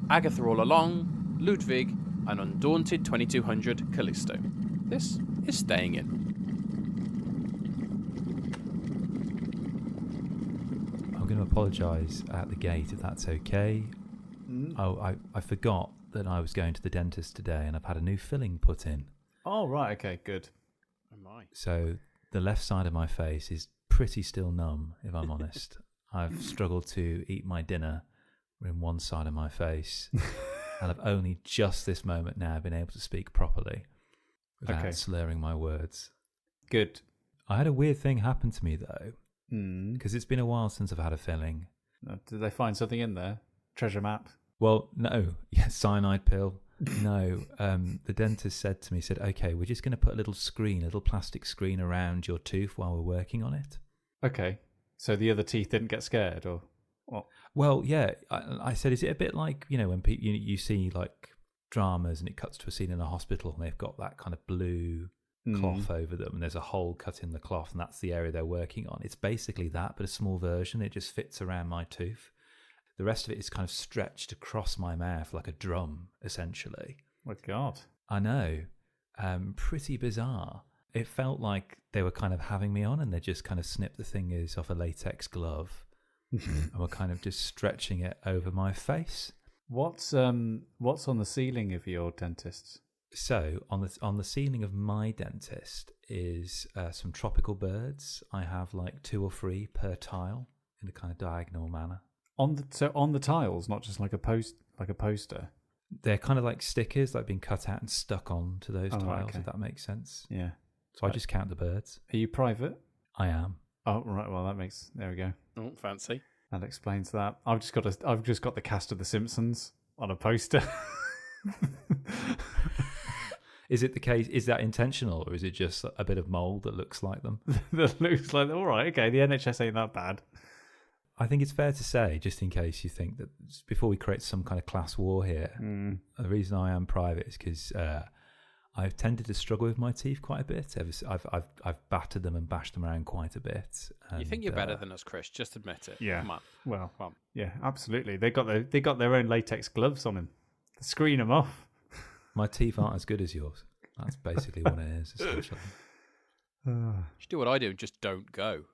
Agatha All Along, Ludwig, and Undaunted 2200 Callisto. This is Staying In. I'm going to apologise at the gate if that's okay. Oh, I forgot that I was going to the dentist today and I've had a new filling put in. Oh, right, okay, good. Oh my. So the left side of my face is pretty still numb, if I'm honest. I've struggled to eat my dinner in one side of my face, and I've only just this moment now been able to speak properly without slurring my words. Good. I had a weird thing happen to me, though, because it's been a while since I've had a filling. Did they find something in there? Treasure map? Well, no. Yeah, cyanide pill. No. The dentist said to me, okay, we're just going to put a little plastic screen around your tooth while we're working on it. Okay. So the other teeth didn't get scared, or what? Well, yeah. I said, is it a bit like, when you see like dramas and it cuts to a scene in a hospital and they've got that kind of blue cloth over them and there's a hole cut in the cloth and that's the area they're working on. It's basically that, but a small version. It just fits around my tooth. The rest of it is kind of stretched across my mouth like a drum, essentially. Oh, God. I know. Pretty bizarre. It felt like they were kind of having me on and they just kind of snipped the fingers off a latex glove and were kind of just stretching it over my face. What's on the ceiling of your dentist's? So on the ceiling of my dentist is some tropical birds. I have like 2 or 3 per tile in a kind of diagonal manner. On the tiles, not just like a poster. They're kind of like stickers, like being cut out and stuck on to those tiles. Right, okay. If that makes sense. Yeah. So I just count the birds. Are you private? I am. Oh, right. Well, there we go. Oh, fancy. That explains that. I've just got the cast of The Simpsons on a poster. Is it the case? Is that intentional, or is it just a bit of mold that looks like them? That looks like, all right, okay. The NHS ain't that bad. I think it's fair to say, just in case you think that before we create some kind of class war here, the reason I am private is because I've tended to struggle with my teeth quite a bit. I've battered them and bashed them around quite a bit. And, you think you're better than us, Kris? Just admit it. Yeah. Come on. Well, Come on. yeah, absolutely. They got their own latex gloves on them. Screen them off. My teeth aren't as good as yours. That's basically what it is, essentially. You should do what I do and just don't go.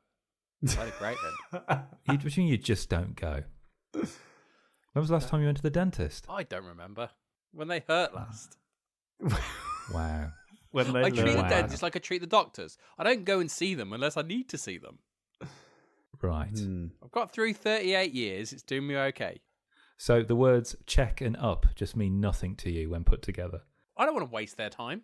That'd be great then. What do you mean you just don't go? When was the last time you went to the dentist? I don't remember. When they hurt last. Wow. I treat the dentist like I treat the doctors. I don't go and see them unless I need to see them. Right. I've got through 38 years. It's doing me okay. So the words check and up just mean nothing to you when put together. I don't want to waste their time.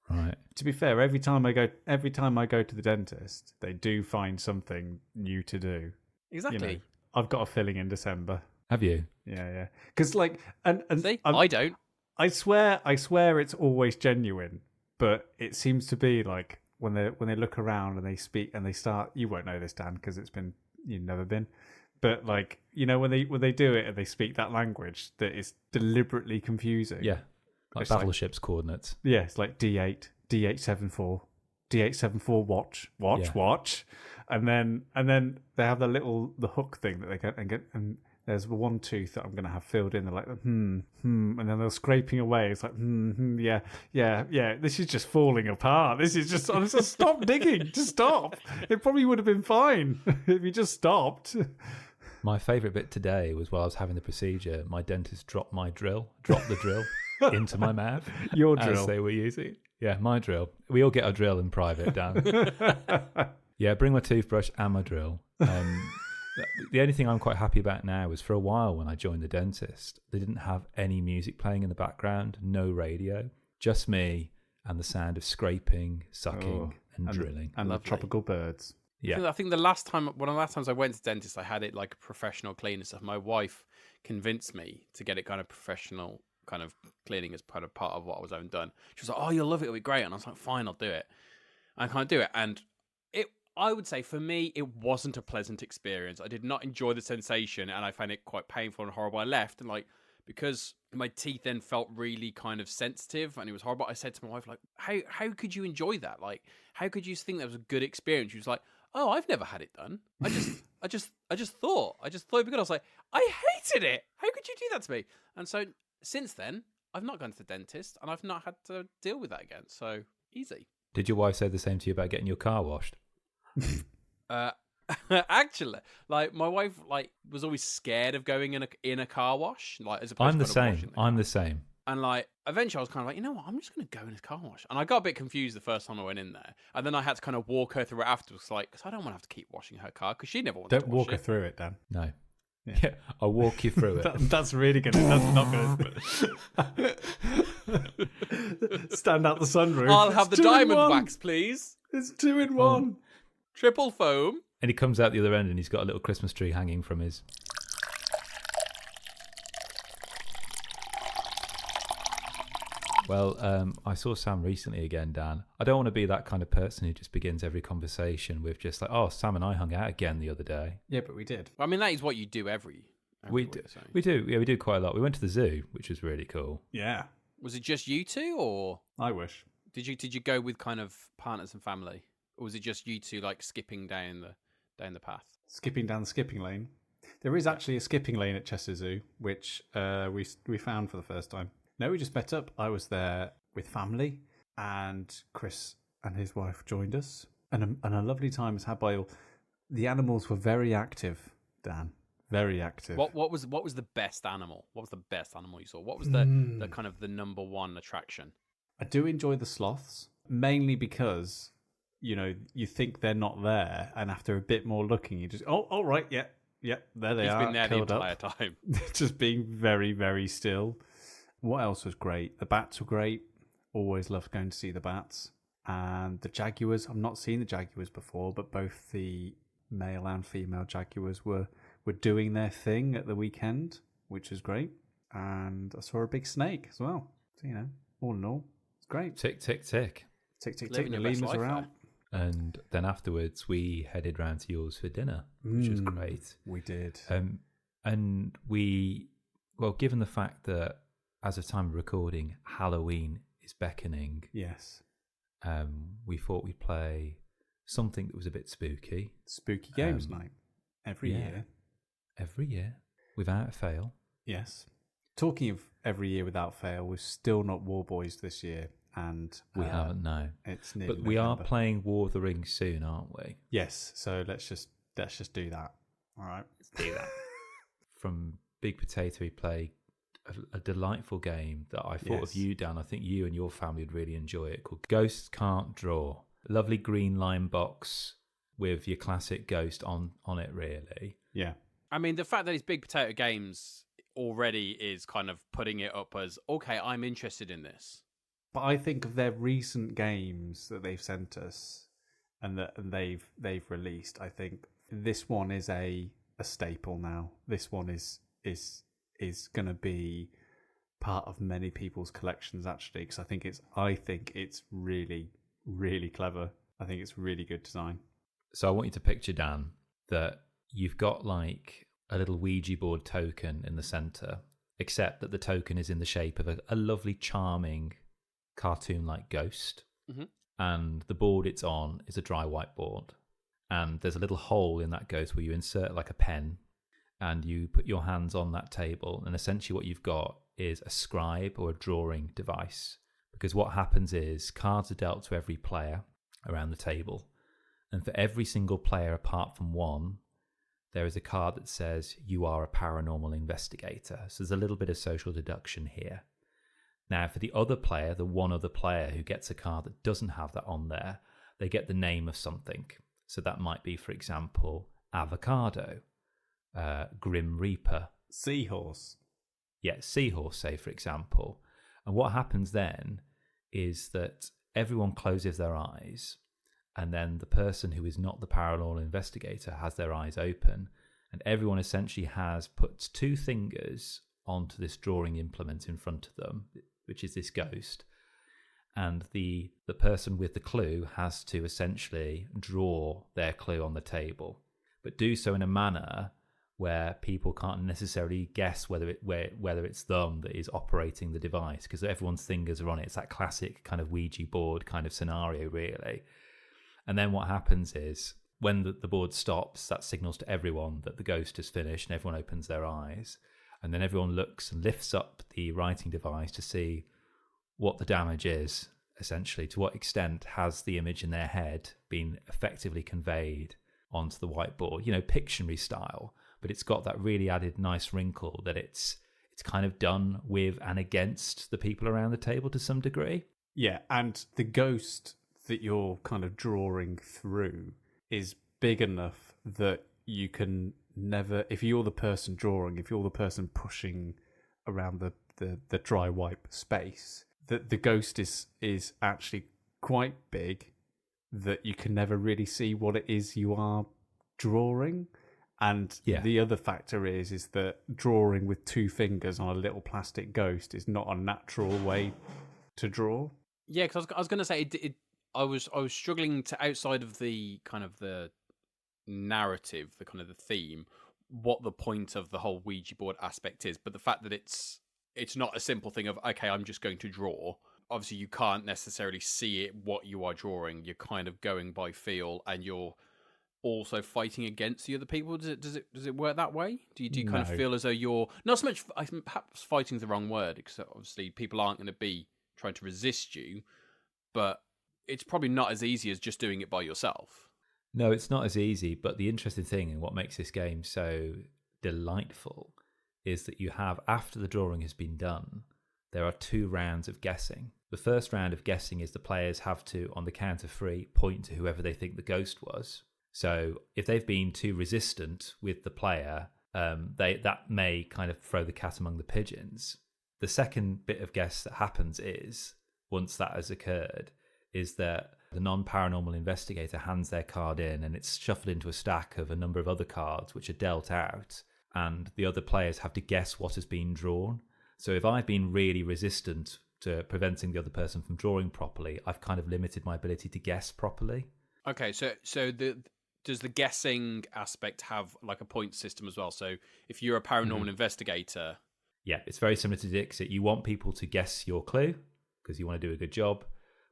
Right. To be fair, every time I go to the dentist, they do find something new to do. Exactly. I've got a filling in December. Have you? Yeah. Because and see, I don't. I swear it's always genuine, but it seems to be like when they look around and they speak and they start. You won't know this, Dan, because you've never been. But like when they do it and they speak that language that is deliberately confusing. Yeah. Like Battleships coordinates. Yeah, it's like D8, D874, D874 watch, and then they have the hook thing that they get and there's one tooth that I'm going to have filled in. They're like and then they're scraping away. It's like yeah. This is just falling apart. This is just stop digging. Just stop. It probably would have been fine if you just stopped. My favourite bit today was while I was having the procedure, my dentist dropped the drill into my mouth. Your drill. As they were using. Yeah, my drill. We all get our drill in private, Dan. Yeah, bring my toothbrush and my drill. The only thing I'm quite happy about now is for a while when I joined the dentist, they didn't have any music playing in the background, no radio, just me and the sound of scraping, sucking and drilling. And the tropical birds. Yeah. I think one of the last times I went to the dentist, I had it like a professional clean and stuff. My wife convinced me to get it kind of professional kind of cleaning as part of what I was having done. She was like, "Oh, you'll love it. It'll be great." And I was like, "Fine, I'll do it." I can't do it. And I would say for me, it wasn't a pleasant experience. I did not enjoy the sensation and I found it quite painful and horrible. I left and because my teeth then felt really kind of sensitive and it was horrible. I said to my wife, like, how could you enjoy that? Like, how could you think that was a good experience? She was like, "Oh, I've never had it done. I I just thought it'd be good. I was like, I hated it. How could you do that to me? And so since then, I've not gone to the dentist, and I've not had to deal with that again. So easy. Did your wife say the same to you about getting your car washed? Actually, like my wife, like was always scared of going in a car wash. Like as opposed I'm the to kind of same. washing I'm the same. And like eventually, I was kind of like, you know what? I'm just going to go in a car wash. And I got a bit confused the first time I went in there, and then I had to kind of walk her through it afterwards, like, because I don't want to have to keep washing her car because she never wanted to wash walk her it. through it, Dan. No. Yeah, I'll walk you through it. That's really gonna. That's not gonna stand out the sunroof. I'll have the diamond wax, please. It's 2 in 1. Triple foam. And he comes out the other end and he's got a little Christmas tree hanging from his... Well, I saw Sam recently again, Dan. I don't want to be that kind of person who just begins every conversation with just like, oh, Sam and I hung out again the other day. Yeah, but we did. I mean, that is what you do every We week, do. so. We do. Yeah, we do quite a lot. We went to the zoo, which was really cool. Yeah. Was it just you two, or I wish. did you go with kind of partners and family, or was it just you two like skipping down the path? Skipping down the skipping lane. There is actually a skipping lane at Chester Zoo, which we found for the first time. No, we just met up. I was there with family, and Kris and his wife joined us, and a lovely time was had by all. The animals were very active, Dan. Very active. What was the best animal? What was the best animal you saw? What was the kind of the number one attraction? I do enjoy the sloths, mainly because, you know, you think they're not there, and after a bit more looking, you just, oh right, yeah, there they are. He's been there the curled entire up. time. Just being very, very still. What else was great? The bats were great. Always loved going to see the bats. And the jaguars, I've not seen the jaguars before, but both the male and female jaguars were doing their thing at the weekend, which was great. And I saw a big snake as well. So, you know, all in all, it's great. Tick, tick, tick. Tick, tick, tick. Living The your best lemurs life are there. out. And then afterwards, we headed round to yours for dinner, which was great. We did. And we, well, given the fact that as of time of recording, Halloween is beckoning, Yes. we thought we'd play something that was a bit spooky. Spooky Games night. Every year. Every year, without fail. Yes. Talking of every year without fail, we're still not War Boys this year. And We haven't, no. It's nearly But we are November. playing War of the Rings soon, aren't we? Yes, so let's just do that. All right. Let's do that. From Big Potato, we play a delightful game that I thought of Yes. you, Dan. I think you and your family would really enjoy it, called Ghosts Can't Draw. A lovely green line box with your classic ghost on it, really. Yeah. I mean, the fact that it's Big Potato Games already is kind of putting it up as, okay, I'm interested in this. But I think of their recent games that they've sent us and that they've released. I think this one is a staple now. This one is going to be part of many people's collections, actually, because I think it's really, really clever. I think it's really good design. So I want you to picture, Dan, that you've got like a little Ouija board token in the center, except that the token is in the shape of a lovely, charming, cartoon-like ghost. Mm-hmm. And the board it's on is a dry whiteboard. And there's a little hole in that ghost where you insert like a pen and you put your hands on that table. And essentially what you've got is a scribe or a drawing device. Because what happens is cards are dealt to every player around the table. And for every single player apart from one, there is a card that says you are a paranormal investigator. So there's a little bit of social deduction here. Now, for the other player, the one other player who gets a card that doesn't have that on there, they get the name of something. So that might be, for example, avocado, Grim Reaper. Seahorse. Yeah, seahorse, say, for example. And what happens then is that everyone closes their eyes, and then the person who is not the paranormal investigator has their eyes open, and everyone essentially puts two fingers onto this drawing implement in front of them, which is this ghost, and the person with the clue has to essentially draw their clue on the table, but do so in a manner where people can't necessarily guess whether it's them that is operating the device, because everyone's fingers are on it. It's that classic kind of Ouija board kind of scenario, really. And then what happens is when the board stops, that signals to everyone that the ghost is finished, and everyone opens their eyes. And then everyone looks and lifts up the writing device to see what the damage is, essentially. To what extent has the image in their head been effectively conveyed onto the whiteboard? Pictionary style, but it's got that really added nice wrinkle that it's kind of done with and against the people around the table to some degree. Yeah, and the ghost that you're kind of drawing through is big enough that you can never, if you're the person drawing, if you're the person pushing around the dry wipe space, that the ghost is actually quite big, that you can never really see what it is you are drawing. And the other factor is that drawing with 2 fingers on a little plastic ghost is not a natural way to draw. Yeah, because I was going to say I was struggling to, outside of the kind of the narrative, the kind of the theme, what the point of the whole Ouija board aspect is. But the fact that it's not a simple thing of, okay, I'm just going to draw. Obviously, you can't necessarily see it, what you are drawing. You're kind of going by feel, and you're also fighting against the other people. Does it work that way? Do you kind of feel as though you're not so much, perhaps fighting the wrong word, because obviously people aren't going to be trying to resist you, but it's probably not as easy as just doing it by yourself. No, it's not as easy, but the interesting thing and what makes this game so delightful is that you have, after the drawing has been done, there are 2 rounds of guessing. The first round of guessing is the players have to, on the count of 3, point to whoever they think the ghost was. So if they've been too resistant with the player, that may kind of throw the cat among the pigeons. The second bit of guess that happens is, once that has occurred, is that the non-paranormal investigator hands their card in, and it's shuffled into a stack of a number of other cards which are dealt out, and the other players have to guess what has been drawn. So if I've been really resistant to preventing the other person from drawing properly, I've kind of limited my ability to guess properly. Okay, so does the guessing aspect have like a point system as well? So if you're a paranormal investigator... Yeah, it's very similar to Dixit. You want people to guess your clue because you want to do a good job,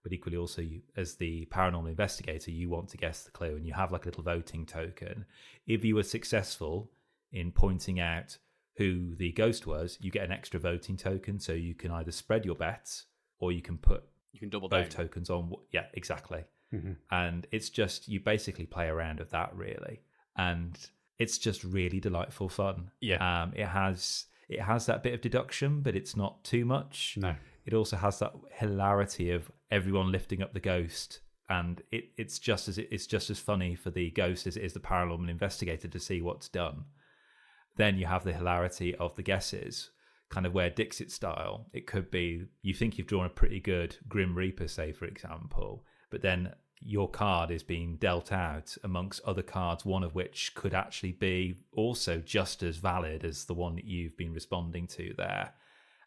but equally also, as the paranormal investigator, you want to guess the clue, and you have like a little voting token. If you were successful in pointing out who the ghost was, you get an extra voting token, so you can either spread your bets or you can double both down tokens on. Yeah, exactly. And it's just, you basically play around with that, really, and it's just really delightful fun. Yeah. It has that bit of deduction, but it's not too much. No. It also has that hilarity of everyone lifting up the ghost, and it's just as funny for the ghost as it is the paranormal investigator to see what's done. Then you have the hilarity of the guesses, kind of where Dixit style, it could be you think you've drawn a pretty good Grim Reaper, say, for example, but then your card is being dealt out amongst other cards, one of which could actually be also just as valid as the one that you've been responding to there.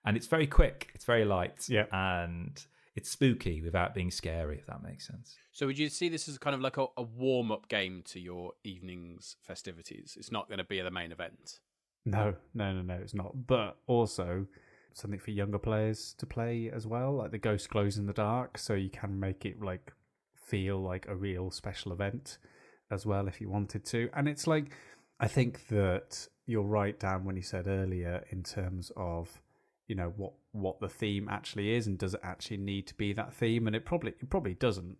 And it's very quick, it's very light, and it's spooky without being scary, if that makes sense. So would you see this as kind of like a warm-up game to your evening's festivities? It's not going to be the main event. No, it's not. But also something for younger players to play as well. Like the ghost glows in the dark, so you can make it like feel like a real special event as well if you wanted to. And it's like, I think that you're right, Dan, when you said earlier in terms of, you know, what the theme actually is, and does it actually need to be that theme? And it probably doesn't,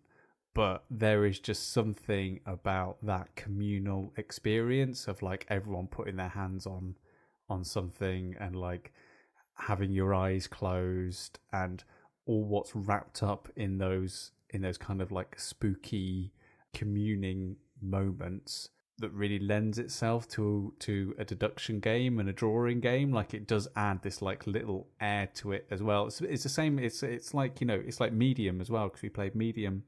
but there is just something about that communal experience of like everyone putting their hands on something and like having your eyes closed and all what's wrapped up in those kind of like spooky communing moments that really lends itself to a deduction game and a drawing game. Like it does add this like little air to it as well. It's the same. It's like, you know, it's like Medium as well, because we played Medium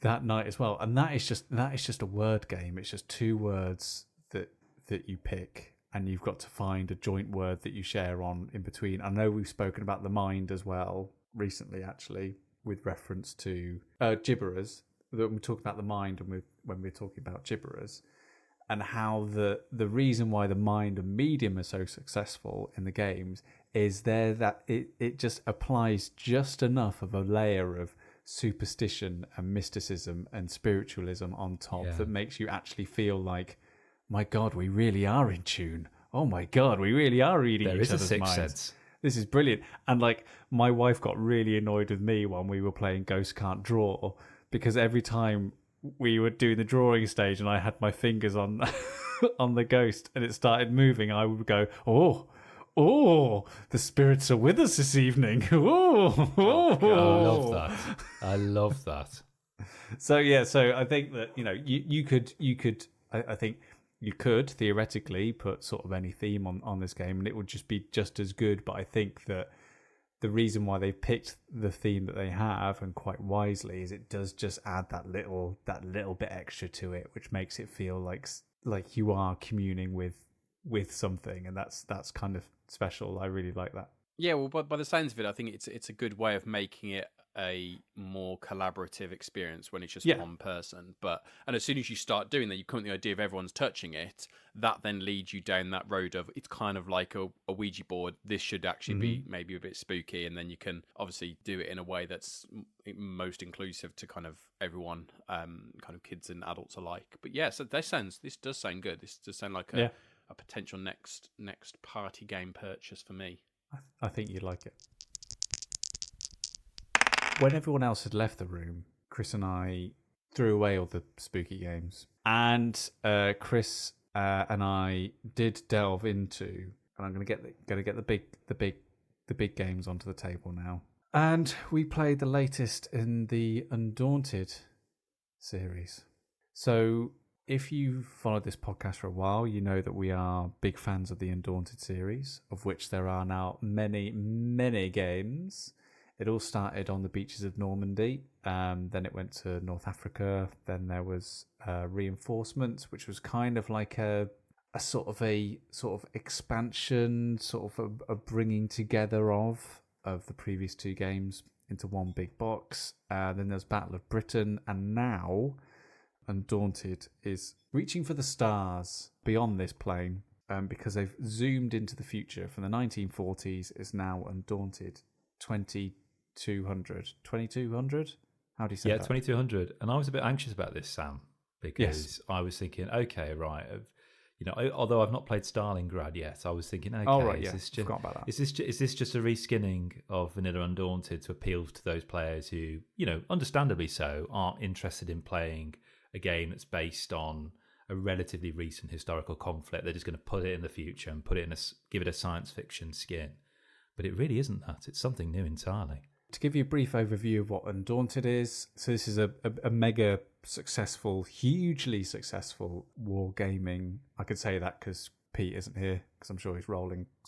that night as well. And that is just a word game. It's just 2 words that you pick, and you've got to find a joint word that you share on in between. I know we've spoken about the mind as well recently, actually, with reference to gibberers. When we're talking about the mind and when we're talking about gibberers, and how the reason why the mind and Medium are so successful in the games is that it just applies just enough of a layer of superstition and mysticism and spiritualism on top Yeah. that makes you actually feel like, my God, we really are in tune. Oh my God, we really are reading There each is a other's sixth minds. sense. This is brilliant. And like, my wife got really annoyed with me when we were playing Ghost Can't Draw, because every time we were doing the drawing stage and I had my fingers on on the ghost and it started moving, I would go, oh, the spirits are with us this evening. I love that. So I think that, you could I think you could theoretically put sort of any theme on this game and it would just be just as good. But I think that the reason why they picked the theme that they have, and quite wisely, is it does just add that little bit extra to it, which makes it feel like you are communing with something, and that's kind of special. I really like that. Yeah, well, by the sounds of it, I think it's a good way of making it a more collaborative experience when it's just one person. And as soon as you start doing that, you come with the idea of everyone's touching it. That then leads you down that road of, it's kind of like a Ouija board. This should actually be maybe a bit spooky, and then you can obviously do it in a way that's most inclusive to kind of everyone, kind of kids and adults alike. But yeah, so this does sound good. This does sound like a potential next party game purchase for me. I think you'd like it. When everyone else had left the room, Kris and I threw away all the spooky games, and Kris and I did delve into, and I'm going to get the big games onto the table now. And we played the latest in the Undaunted series. So if you've followed this podcast for a while, you know that we are big fans of the Undaunted series, of which there are now many, many games. It all started on the beaches of Normandy, then it went to North Africa, then there was Reinforcements, which was kind of like a sort of expansion, sort of a bringing together of the previous two games into one big box. Then there's Battle of Britain, and now Undaunted is reaching for the stars beyond this plane, because they've zoomed into the future. From the 1940s is now Undaunted 2200. How do you say that? 2200. And I was a bit anxious about this, Sam, because I was thinking, okay, right, although I've not played Stalingrad yet, I was thinking, okay, forgot about that. Is this just a reskinning of Vanilla Undaunted to appeal to those players who, understandably so, aren't interested in playing a game that's based on a relatively recent historical conflict? They're just going to put it in the future and give it a science fiction skin. But it really isn't that. It's something new entirely. To give you a brief overview of what Undaunted is, so this is a mega successful, hugely successful wargaming. I could say that because Pete isn't here, because I'm sure he's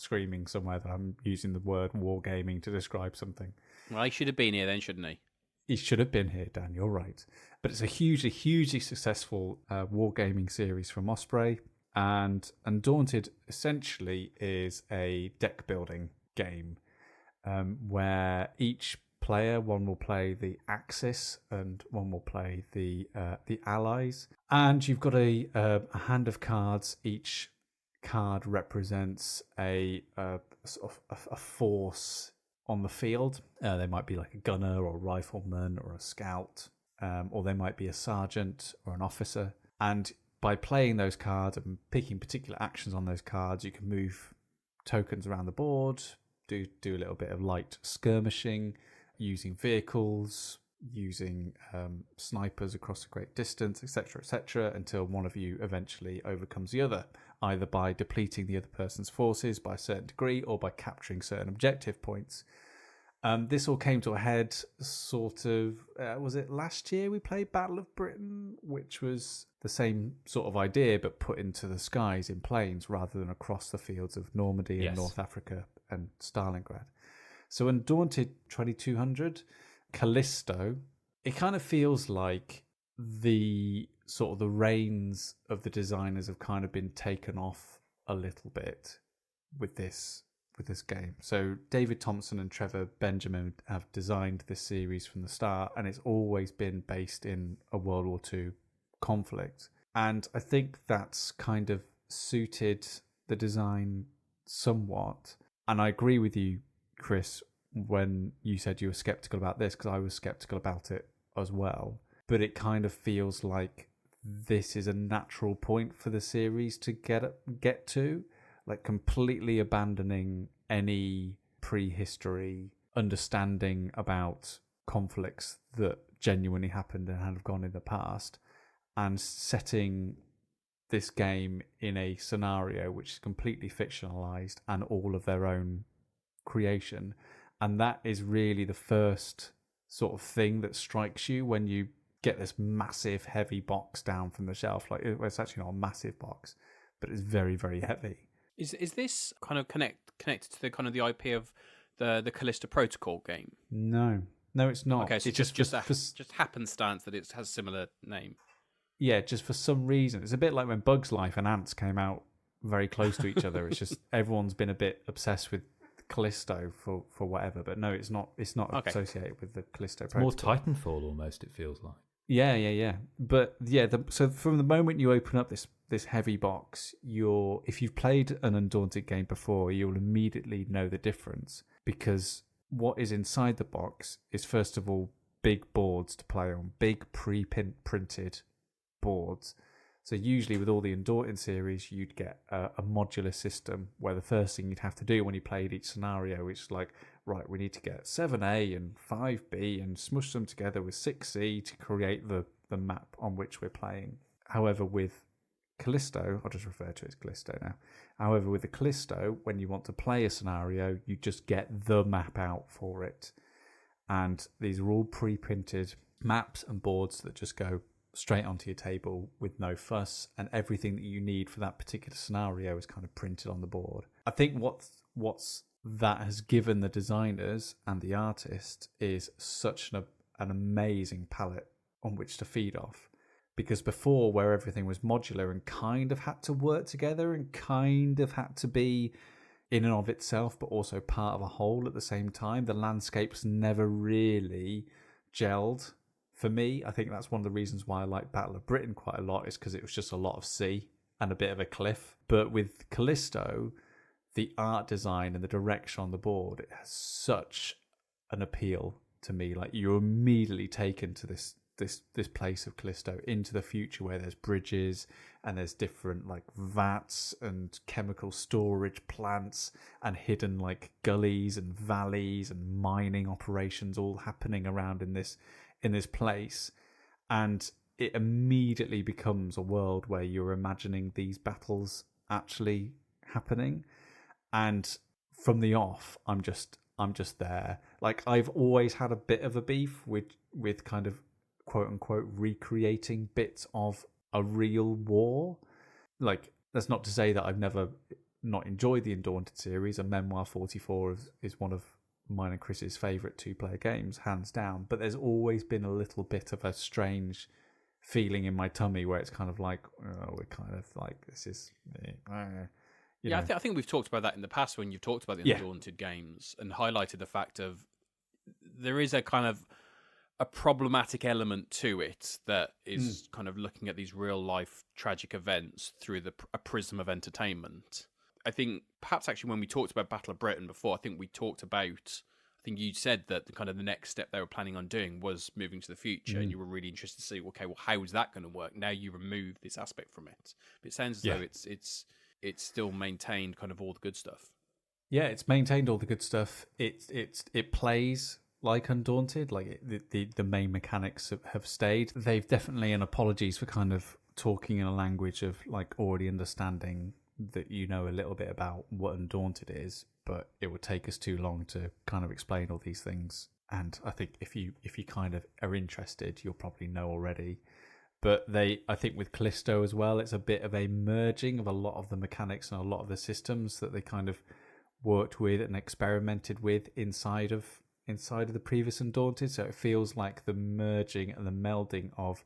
screaming somewhere that I'm using the word wargaming to describe something. Well, he should have been here then, shouldn't he? He should have been here, Dan, you're right. But it's a hugely successful wargaming series from Osprey, and Undaunted essentially is a deck building game, where each player, one will play the Axis and one will play the Allies, and you've got a hand of cards. Each card represents a force on the field. They might be like a gunner or a rifleman or a scout, or they might be a sergeant or an officer. And by playing those cards and picking particular actions on those cards, you can move tokens around the board, do a little bit of light skirmishing, using vehicles, using snipers across a great distance, etc., until one of you eventually overcomes the other, either by depleting the other person's forces by a certain degree or by capturing certain objective points. This all came to a head sort of, was it last year we played Battle of Britain, which was the same sort of idea but put into the skies in planes rather than across the fields of Normandy and North Africa and Stalingrad. So Undaunted 2200, Callisto, it kind of feels like the sort of the reins of the designers have kind of been taken off a little bit with this game. So David Thompson and Trevor Benjamin have designed this series from the start, and it's always been based in a World War II conflict. And I think that's kind of suited the design somewhat. And I agree with you, Kris, when you said you were skeptical about this, because I was skeptical about it as well. But it kind of feels like this is a natural point for the series to get to, like completely abandoning any prehistory understanding about conflicts that genuinely happened and have gone in the past, and setting this game in a scenario which is completely fictionalized and all of their own creation. And that is really the first sort of thing that strikes you when you get this massive heavy box down from the shelf. Like, it's actually not a massive box, but it's very, very heavy. Is this kind of connected to the kind of the IP of the Callisto Protocol game? No, it's not. Okay, so it's just happenstance that it has a similar name. Yeah, just for some reason. It's a bit like when Bugs Life and Ants came out very close to each other. It's just everyone's been a bit obsessed with Callisto for whatever. But no, it's not Okay. associated with the Callisto It's Protocol. more Titanfall almost, it feels like. Yeah. But yeah, so from the moment you open up this heavy box, if you've played an Undaunted game before, you'll immediately know the difference, because what is inside the box is, first of all, big boards to play on, big pre-printed boards. So usually with all the Undaunted series, you'd get a modular system where the first thing you'd have to do when you played each scenario is like, right, we need to get 7A and 5B and smush them together with 6C to create the map on which we're playing. However, with Callisto, I'll just refer to it as Callisto now. However, with the Callisto, when you want to play a scenario, you just get the map out for it. And these are all pre-printed maps and boards that just go straight onto your table with no fuss, and everything that you need for that particular scenario is kind of printed on the board. I think what's that has given the designers and the artist is such an amazing palette on which to feed off. Because before, where everything was modular and kind of had to work together and kind of had to be in and of itself, but also part of a whole at the same time, the landscapes never really gelled. For me, I think that's one of the reasons why I like Battle of Britain quite a lot, is because it was just a lot of sea and a bit of a cliff. But with Callisto, the art design and the direction on the board, it has such an appeal to me. Like, you're immediately taken to this place of Callisto, into the future where there's bridges and there's different like vats and chemical storage plants and hidden like gullies and valleys and mining operations all happening around in this place. And it immediately becomes a world where you're imagining these battles actually happening. And from the off, I'm just there. Like, I've always had a bit of a beef with kind of quote unquote recreating bits of a real war. Like, that's not to say that I've never not enjoyed the Undaunted series, and Memoir 44 is one of mine and Kris's favourite two-player games, hands down. But there's always been a little bit of a strange feeling in my tummy where it's kind of like, oh, we're kind of like, this is... I think we've talked about that in the past when you've talked about the Undaunted games and highlighted the fact of there is a kind of a problematic element to it that is kind of looking at these real life tragic events through a prism of entertainment. I think perhaps actually when we talked about Battle of Britain before, I think you said that the next step they were planning on doing was moving to the future, and you were really interested to see, okay, well, how is that going to work? Now you remove this aspect from it. But it sounds as though it's still maintained kind of all the good stuff. Yeah, it's maintained all the good stuff. It plays like Undaunted, like the main mechanics have stayed. They've definitely, and apologies for kind of talking in a language of like already understanding that you know a little bit about what Undaunted is, but it would take us too long to kind of explain all these things. And I think if you kind of are interested, you'll probably know already. But I think with Callisto as well, it's a bit of a merging of a lot of the mechanics and a lot of the systems that they kind of worked with and experimented with inside of the previous Undaunted. So it feels like the merging and the melding of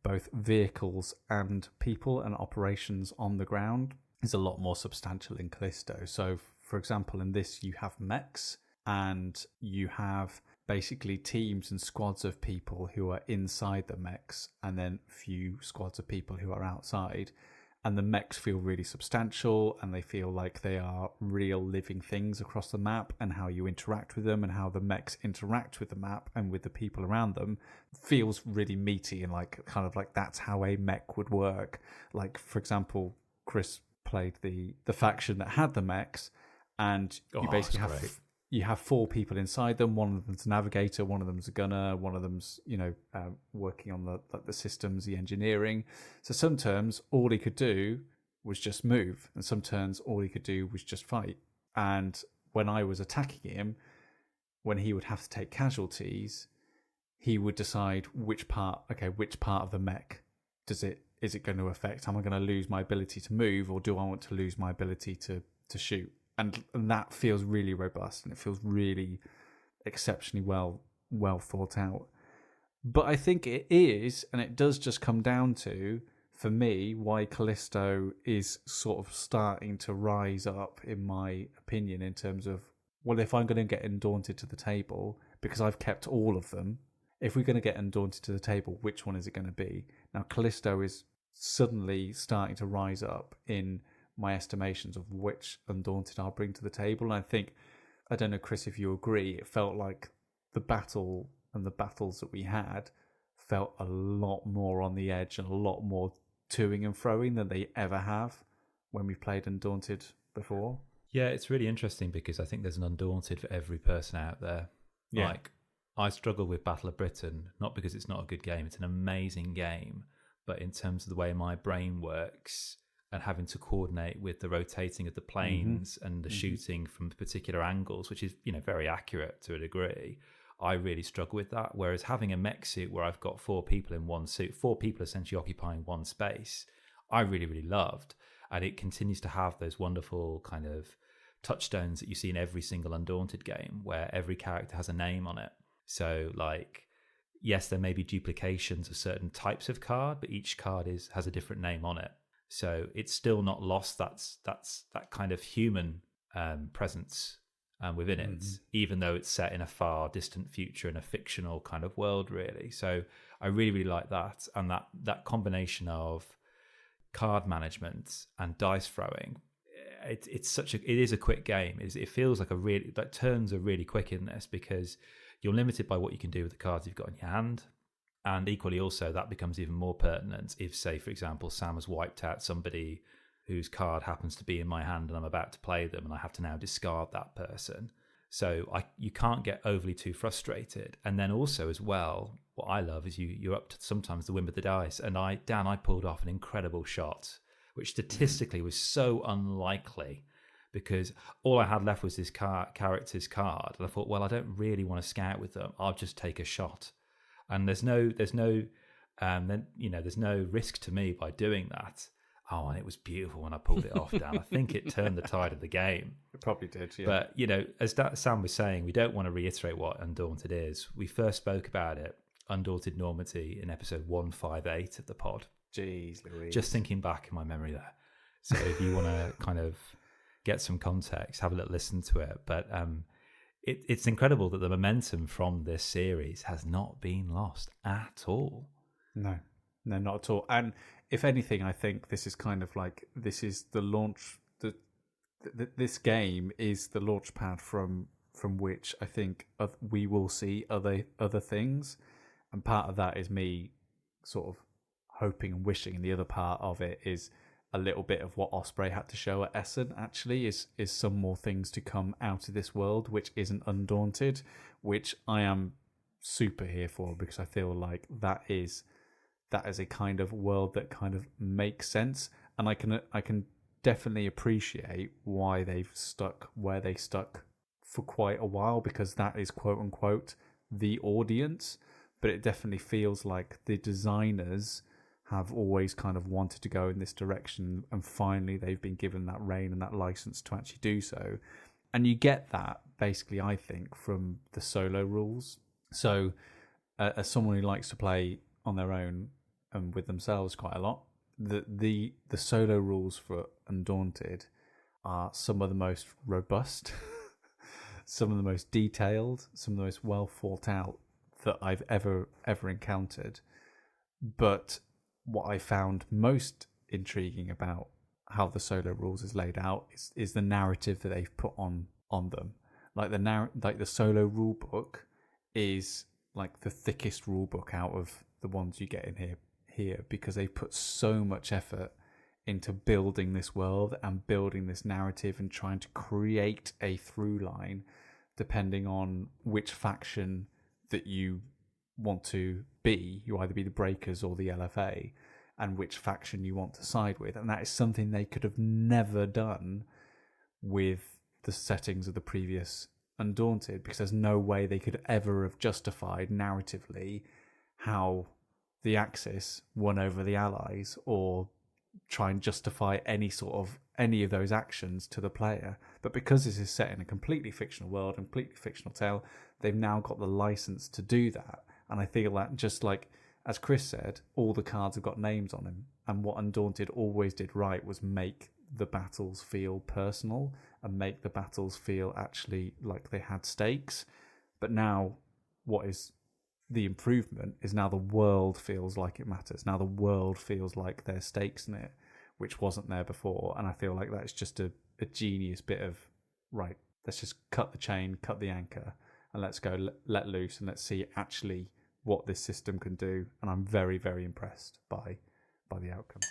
both vehicles and people and operations on the ground is a lot more substantial in Callisto. So, for example, in this, you have mechs and you have basically teams and squads of people who are inside the mechs, and then few squads of people who are outside. and the mechs feel really substantial, and they feel like they are real living things across the map, and how you interact with them and how the mechs interact with the map and with the people around them feels really meaty, and like kind of like that's how a mech would work. Like, for example, Kris played the faction that had the mechs, and you basically have 4 people inside them. One of them's a navigator, one of them's a gunner, one of them's working on the systems, the engineering. So some turns all he could do was just move, and some turns all he could do was just fight. And when I was attacking him, when he would have to take casualties, he would decide which part of the mech is it going to affect? Am I going to lose my ability to move, or do I want to lose my ability to shoot? And that feels really robust, and it feels really exceptionally well thought out. But I think it is, and it does just come down to, for me, why Callisto is sort of starting to rise up, in my opinion, in terms of, well, if I'm going to get Undaunted to the table, because I've kept all of them, if we're going to get Undaunted to the table, which one is it going to be? Now, Callisto is suddenly starting to rise up in my estimations of which Undaunted I'll bring to the table. And I think, I don't know, Kris, if you agree, it felt like the battle and the battles that we had felt a lot more on the edge and a lot more toing and froing than they ever have when we played Undaunted before. Yeah, it's really interesting because I think there's an Undaunted for every person out there. Yeah. Like, I struggle with Battle of Britain, not because it's not a good game, it's an amazing game, but in terms of the way my brain works, and having to coordinate with the rotating of the planes and the shooting from particular angles, which is, very accurate to a degree, I really struggle with that. Whereas having a mech suit where I've got 4 people in one suit, 4 people essentially occupying one space, I really, really loved. And it continues to have those wonderful kind of touchstones that you see in every single Undaunted game, where every character has a name on it. So, like, yes, there may be duplications of certain types of card, but each card has a different name on it. So it's still not lost that's that kind of human presence within it, even though it's set in a far distant future in a fictional kind of world, really. So I really, really like that. And that combination of card management and dice throwing, it is a quick game. It feels like turns are really quick in this, because you're limited by what you can do with the cards you've got in your hand. And equally also, that becomes even more pertinent if, say, for example, Sam has wiped out somebody whose card happens to be in my hand and I'm about to play them, and I have to now discard that person. So you can't get overly too frustrated. And then also as well, what I love is you're up to sometimes the whim of the dice. And I pulled off an incredible shot, which statistically was so unlikely, because all I had left was this character's card. And I thought, well, I don't really want to scout with them. I'll just take a shot. And there's no risk to me by doing that. Oh, and it was beautiful when I pulled it off, Dan. I think it turned the tide of the game. It probably did, yeah. But, as Sam was saying, we don't want to reiterate what Undaunted is. We first spoke about it, Undaunted Normandy, in episode 158 of the pod. Jeez Louise. Just thinking back in my memory there. So if you want to kind of get some context, have a little listen to it. But it's incredible that the momentum from this series has not been lost at all. No, not at all. And if anything, I think this is kind of like, this is the launch. This game is the launch pad from which I think we will see other things. And part of that is me sort of hoping and wishing, and the other part of it is a little bit of what Osprey had to show at Essen, actually, is some more things to come out of this world, which isn't Undaunted, which I am super here for, because I feel like that is a kind of world that kind of makes sense. And I can definitely appreciate why they've stuck where they stuck for quite a while, because that is quote unquote the audience. But it definitely feels like the designers have always kind of wanted to go in this direction, and finally they've been given that reign and that license to actually do so. And you get that basically, I think, from the solo rules. So as someone who likes to play on their own and with themselves quite a lot, the solo rules for Undaunted are some of the most robust, some of the most detailed, some of the most well thought out that I've ever encountered. But what I found most intriguing about how the solo rules is laid out is the narrative that they've put on them. Like the solo rule book is like the thickest rule book out of the ones you get in here because they put so much effort into building this world and building this narrative and trying to create a through line depending on which faction that you want to be. You either be the Breakers or the LFA, and which faction you want to side with. And that is something they could have never done with the settings of the previous Undaunted, because there's no way they could ever have justified narratively how the Axis won over the Allies, or try and justify any of those actions to the player. But because this is set in a completely fictional world, a completely fictional tale, they've now got the license to do that. And I feel that, just like as Kris said, all the cards have got names on them, and what Undaunted always did right was make the battles feel personal and make the battles feel actually like they had stakes. But now what is the improvement is now the world feels like it matters. Now the world feels like there's stakes in it, which wasn't there before. And I feel like that's just a genius bit of, right, let's just cut the chain, cut the anchor, and let's go let loose, and let's see actually what this system can do. And I'm very, very impressed by the outcome.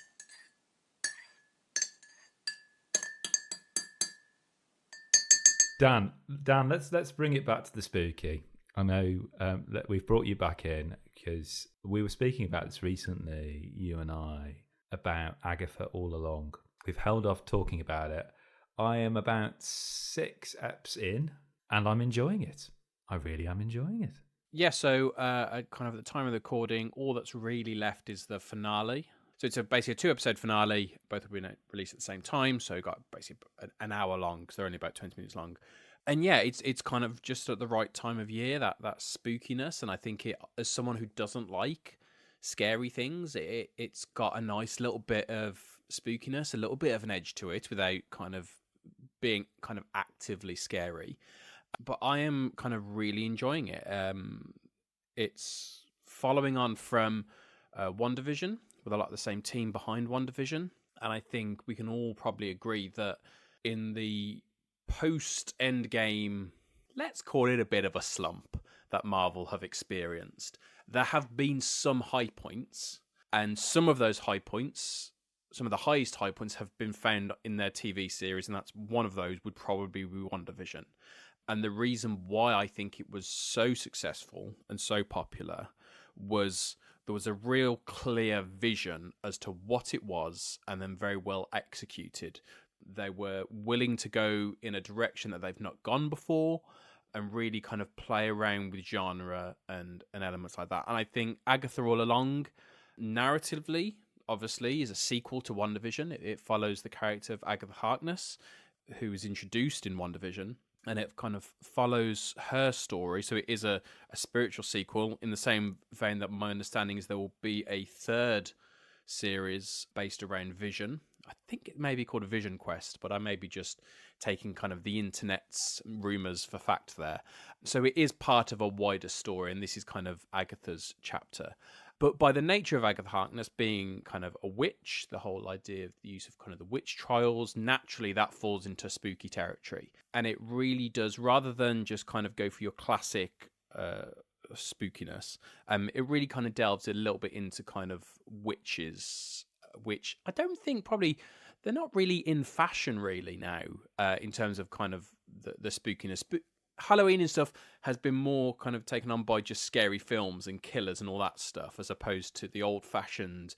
Dan, let's bring it back to the spooky. I know that we've brought you back in because we were speaking about this recently, you and I, about Agatha All Along. We've held off talking about it. I am about 6 eps in, and I'm enjoying it. I really am enjoying it. Yeah, so kind of at the time of the recording, all that's really left is the finale. So it's basically a 2-episode finale. Both have been released at the same time, so got basically an hour long, because they're only about 20 minutes long. And yeah, it's kind of just at the right time of year, that spookiness. And I think it, as someone who doesn't like scary things, it's got a nice little bit of spookiness, a little bit of an edge to it, without kind of being kind of actively scary. But I am kind of really enjoying it. It's following on from WandaVision, with a lot of the same team behind WandaVision. And I think we can all probably agree that in the post-Endgame, let's call it a bit of a slump that Marvel have experienced, there have been some high points, and some of those high points, some of the highest high points, have been found in their TV series, and that's one of those would probably be WandaVision. And the reason why I think it was so successful and so popular was there was a real clear vision as to what it was, and then very well executed. They were willing to go in a direction that they've not gone before, and really kind of play around with genre and elements like that. And I think Agatha All Along, narratively, obviously, is a sequel to WandaVision. It follows the character of Agatha Harkness, who is introduced in WandaVision, and it kind of follows her story. So it is a spiritual sequel, in the same vein that my understanding is there will be a 3rd series based around Vision. I think it may be called a Vision Quest, but I may be just taking kind of the internet's rumours for fact there. So it is part of a wider story, and this is kind of Agatha's chapter. But by the nature of Agatha Harkness being kind of a witch, the whole idea of the use of kind of the witch trials, naturally that falls into spooky territory. And it really does, rather than just kind of go for your classic spookiness, it really kind of delves a little bit into kind of witches, which I don't think probably, they're not really in fashion really now, in terms of kind of the spookiness. But Halloween and stuff has been more kind of taken on by just scary films and killers and all that stuff, as opposed to the old-fashioned,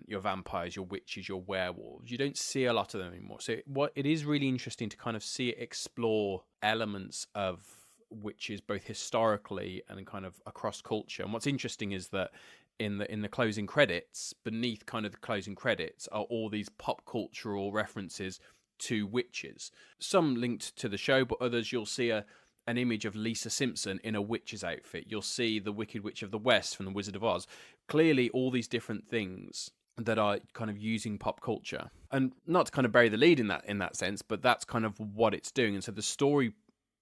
your vampires, your witches, your werewolves. You don't see a lot of them anymore. So it is really interesting to kind of see it explore elements of witches, both historically and kind of across culture. And what's interesting is that in the closing credits, beneath kind of the closing credits, are all these pop cultural references to witches, some linked to the show, but others you'll see an image of Lisa Simpson in a witch's outfit. You'll see the Wicked Witch of the West from The Wizard of Oz. Clearly all these different things that are kind of using pop culture, and not to kind of bury the lead in that sense, but that's kind of what it's doing. And so the story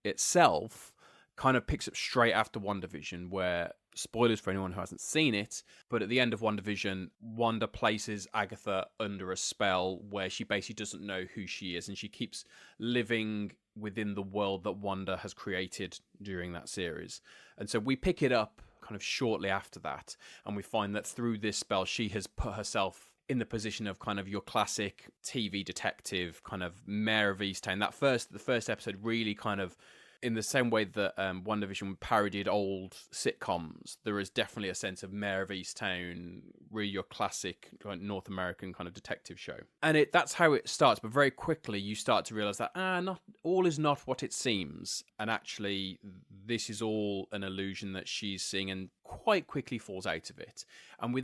itself kind of picks up straight after WandaVision, where spoilers for anyone who hasn't seen it, but at the end of WandaVision, Wanda places Agatha under a spell where she basically doesn't know who she is, and she keeps living within the world that Wanda has created during that series. And so we pick it up kind of shortly after that, and we find that through this spell, she has put herself in the position of kind of your classic TV detective, kind of Mayor of Easttown. The first episode really kind of, in the same way that WandaVision parodied old sitcoms, there is definitely a sense of Mayor of Easttown, really your classic North American kind of detective show. And that's how it starts, but very quickly you start to realize that not all is not what it seems, and actually this is all an illusion that she's seeing, and quite quickly falls out of it. And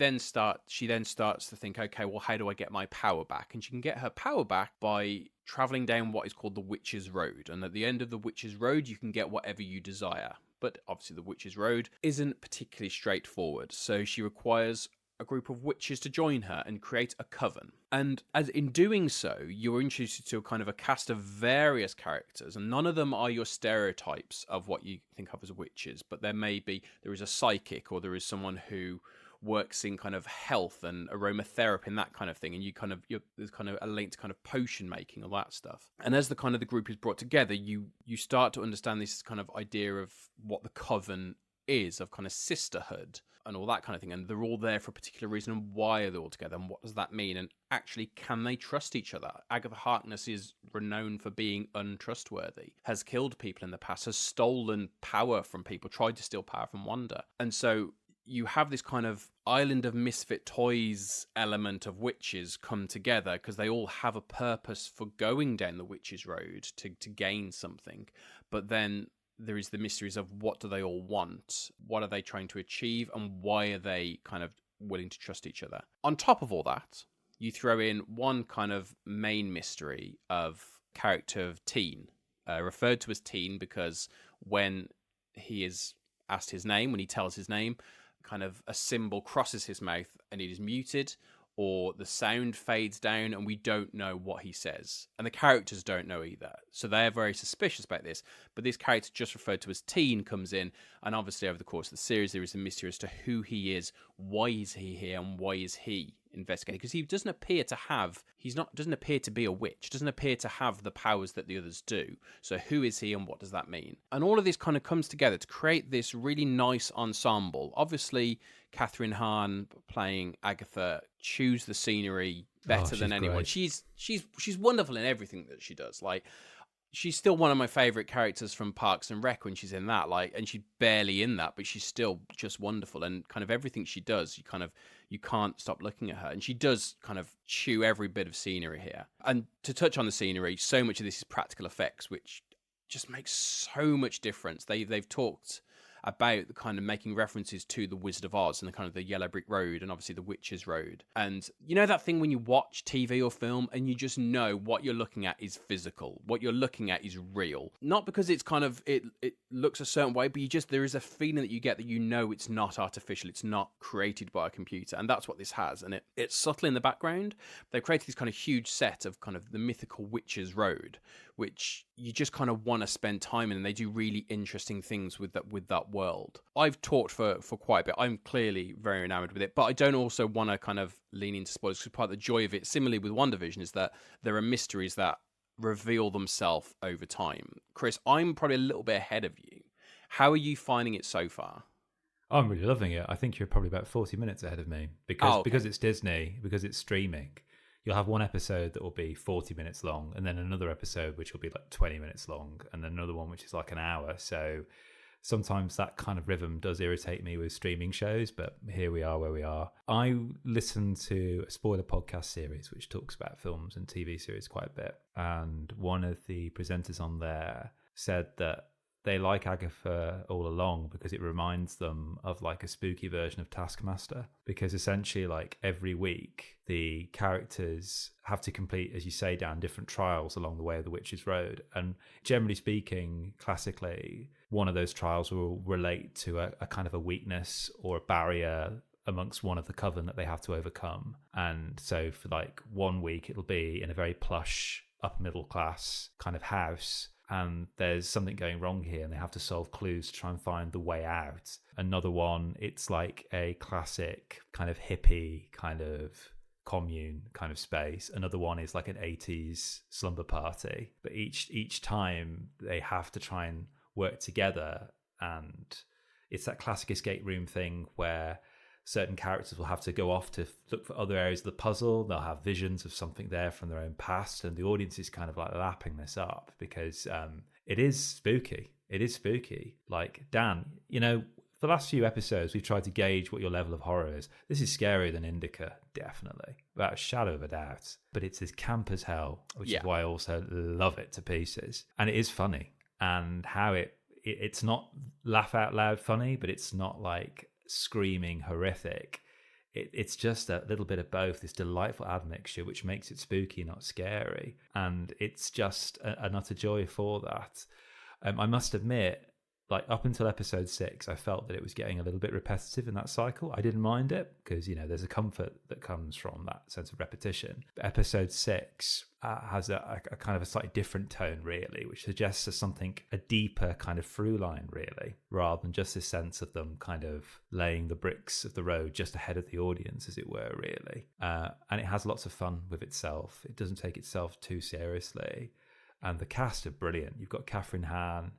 she then starts to think, okay, well, how do I get my power back? And she can get her power back by traveling down what is called the Witch's Road. And at the end of the Witch's Road, you can get whatever you desire. But obviously the Witch's Road isn't particularly straightforward. So she requires a group of witches to join her and create a coven. And as in doing so, you're introduced to a cast of various characters, and none of them are your stereotypes of what you think of as witches, but there is a psychic, or there is someone who works in kind of health and aromatherapy and that kind of thing, and there's kind of a link to kind of potion making, all that stuff. And as the group is brought together, you start to understand this kind of idea of what the coven is, of kind of sisterhood and all that kind of thing, and they're all there for a particular reason, and why are they all together, and what does that mean, and actually can they trust each other? Agatha Harkness is renowned for being untrustworthy, has killed people in the past, has stolen power from people, tried to steal power from Wanda. And so you have this kind of island of misfit toys element of witches come together because they all have a purpose for going down the witch's road to gain something. But then there is the mysteries of what do they all want, what are they trying to achieve, and why are they kind of willing to trust each other. On top of all that, you throw in one kind of main mystery of character of Teen, referred to as Teen because when he is asked his name, when he tells his name, kind of a symbol crosses his mouth and it is muted, or the sound fades down and we don't know what he says. And the characters don't know either. So they're very suspicious about this. But this character, just referred to as Teen, comes in, and obviously over the course of the series there is a mystery as to who he is, why is he here, and why is he investigating, because he doesn't appear to be a witch, doesn't appear to have the powers that the others do. So who is he and what does that mean? And all of this kind of comes together to create this really nice ensemble. Obviously Catherine Hahn playing Agatha chews the scenery better than anyone. Great. She's wonderful in everything that she does. Like, she's still one of my favorite characters from Parks and Rec when she's in that, and she's barely in that, but she's still just wonderful. And kind of everything she does, you can't stop looking at her. And she does kind of chew every bit of scenery here. And to touch on the scenery, so much of this is practical effects, which just makes so much difference. They've talked about the kind of making references to the Wizard of Oz and the kind of the Yellow Brick Road and obviously the Witch's Road. And you know that thing when you watch TV or film and you just know what you're looking at is physical, what you're looking at is real. Not because it's kind of, it looks a certain way, but there is a feeling that you get that you know it's not artificial, it's not created by a computer. And that's what this has. And it's subtle in the background. They've created this kind of huge set of kind of the mythical Witch's Road, which you just kind of want to spend time in, and they do really interesting things with that world. I've talked for quite a bit. I'm clearly very enamored with it, but I don't also want to kind of lean into spoilers, because part of the joy of it, similarly with WandaVision, is that there are mysteries that reveal themselves over time. Kris, I'm probably a little bit ahead of you. How are you finding it so far? I'm really loving it. I think you're probably about 40 minutes ahead of me because it's Disney, because it's streaming. You'll have one episode that will be 40 minutes long, and then another episode which will be like 20 minutes long, and then another one which is like an hour. So sometimes that kind of rhythm does irritate me with streaming shows, but here we are where we are. I listen to a spoiler podcast series which talks about films and TV series quite a bit, and one of the presenters on there said that they like Agatha All Along because it reminds them of like a spooky version of Taskmaster, because essentially like every week the characters have to complete, as you say, Dan, different trials along the way of the Witch's Road. And generally speaking, classically, one of those trials will relate to a kind of a weakness or a barrier amongst one of the coven that they have to overcome. And so for like 1 week, it'll be in a very plush upper middle class kind of house, and there's something going wrong here and they have to solve clues to try and find the way out. Another one, it's like a classic kind of hippie kind of commune kind of space. Another one is like an 80s slumber party. But each time they have to try and work together, and it's that classic escape room thing where certain characters will have to go off to look for other areas of the puzzle. They'll have visions of something there from their own past, and the audience is kind of like lapping this up because it is spooky. It is spooky. Like, Dan, for the last few episodes, we've tried to gauge what your level of horror is. This is scarier than Indica, definitely, without a shadow of a doubt. But it's as camp as hell, which is why I also love it to pieces. And it is funny. And how it's not laugh out loud funny, but it's not like screaming horrific. It's just a little bit of both, this delightful admixture which makes it spooky, not scary, and it's just an utter joy for that. I must admit, like up until episode 6, I felt that it was getting a little bit repetitive in that cycle. I didn't mind it because there's a comfort that comes from that sense of repetition. But episode 6 has a kind of a slightly different tone, really, which suggests a deeper kind of through line, really, rather than just this sense of them kind of laying the bricks of the road just ahead of the audience, as it were, really. And it has lots of fun with itself. It doesn't take itself too seriously. And the cast are brilliant. You've got Catherine Hahn.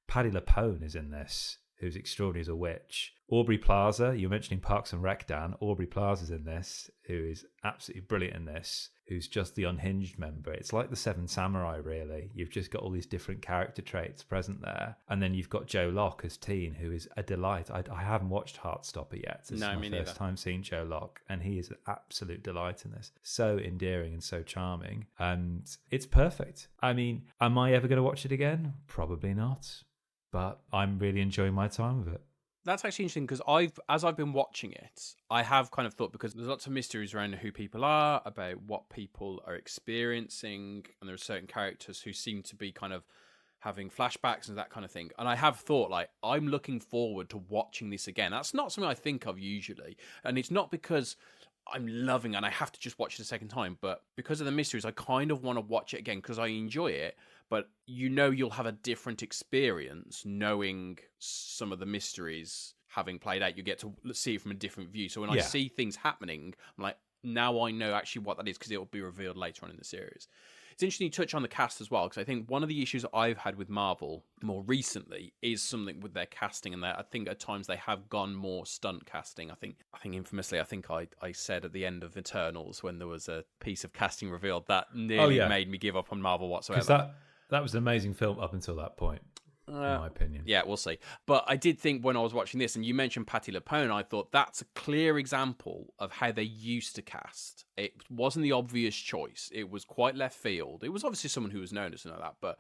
Paddy LaPone is in this, who's extraordinary as a witch. Aubrey Plaza, you're mentioning Parks and Rec, Dan. Aubrey Plaza's in this, who is absolutely brilliant in this, who's just the unhinged member. It's like the Seven Samurai, really. You've just got all these different character traits present there. And then you've got Joe Locke as Teen, who is a delight. I haven't watched Heartstopper yet. This is my first time seeing Joe Locke, and he is an absolute delight in this. So endearing and so charming. And it's perfect. I mean, am I ever going to watch it again? Probably not. But I'm really enjoying my time with it. That's actually interesting because as I've been watching it, I have kind of thought, because there's lots of mysteries around who people are, about what people are experiencing, and there are certain characters who seem to be kind of having flashbacks and that kind of thing. And I have thought, like, I'm looking forward to watching this again. That's not something I think of usually. And it's not because I'm loving it and I have to just watch it a second time, but because of the mysteries, I kind of want to watch it again because I enjoy it. But you'll have a different experience knowing some of the mysteries having played out. You get to see it from a different view. So when I see things happening, I'm like, now I know actually what that is because it will be revealed later on in the series. It's interesting you touch on the cast as well, because I think one of the issues I've had with Marvel more recently is something with their casting, and that I think at times they have gone more stunt casting. I think infamously, I said at the end of Eternals when there was a piece of casting revealed that nearly made me give up on Marvel whatsoever. That was an amazing film up until that point, in my opinion. Yeah, we'll see. But I did think when I was watching this, and you mentioned Patti LuPone, I thought that's a clear example of how they used to cast. It wasn't the obvious choice. It was quite left field. It was obviously someone who was known as that, but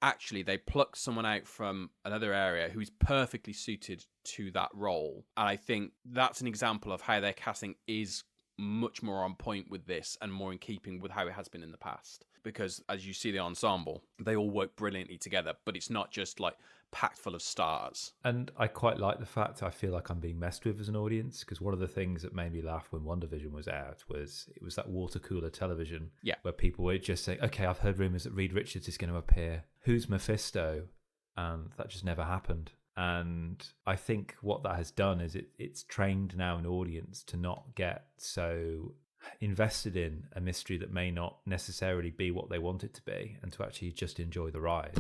actually they plucked someone out from another area who's perfectly suited to that role. And I think that's an example of how their casting is much more on point with this and more in keeping with how it has been in the past. Because as you see the ensemble, they all work brilliantly together, but it's not just like packed full of stars. And I quite like the fact I feel like I'm being messed with as an audience, because one of the things that made me laugh when WandaVision was out was it was that water cooler television where people were just saying, okay, I've heard rumours that Reed Richards is going to appear. Who's Mephisto? And that just never happened. And I think what that has done is it's trained now an audience to not get so invested in a mystery that may not necessarily be what they want it to be, and to actually just enjoy the ride.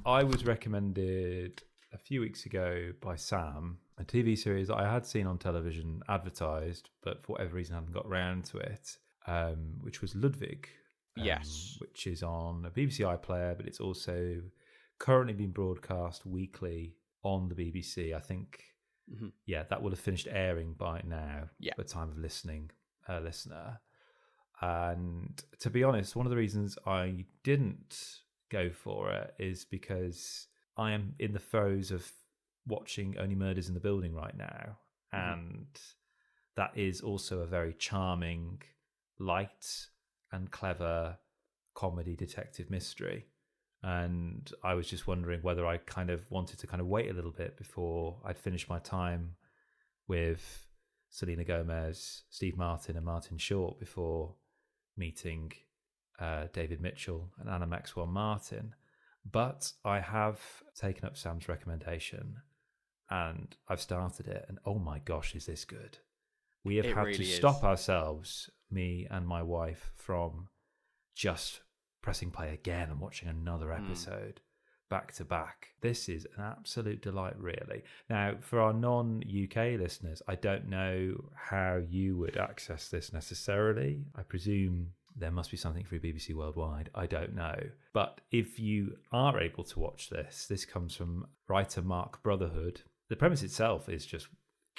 I was recommended a few weeks ago by Sam a TV series that I had seen on television advertised, but for whatever reason I hadn't got round to it, which was Ludwig. Yes. Which is on a BBC iPlayer, but it's also currently being broadcast weekly on the BBC. I think, that will have finished airing by now, by the time of listener. And to be honest, one of the reasons I didn't go for it is because I am in the throes of watching Only Murders in the Building right now. And that is also a very charming, light and clever comedy detective mystery. And I was just wondering whether I kind of wanted to kind of wait a little bit before I'd finish my time with Selena Gomez, Steve Martin, and Martin Short before meeting David Mitchell and Anna Maxwell Martin. But I have taken up Sam's recommendation and I've started it, and oh my gosh, is this good. We have had to stop ourselves, me and my wife, from just pressing play again and watching another episode back to back. This is an absolute delight, really. Now, for our non-UK listeners, I don't know how you would access this necessarily. I presume there must be something through BBC Worldwide. I don't know. But if you are able to watch this, this comes from writer Mark Brotherhood. The premise itself is just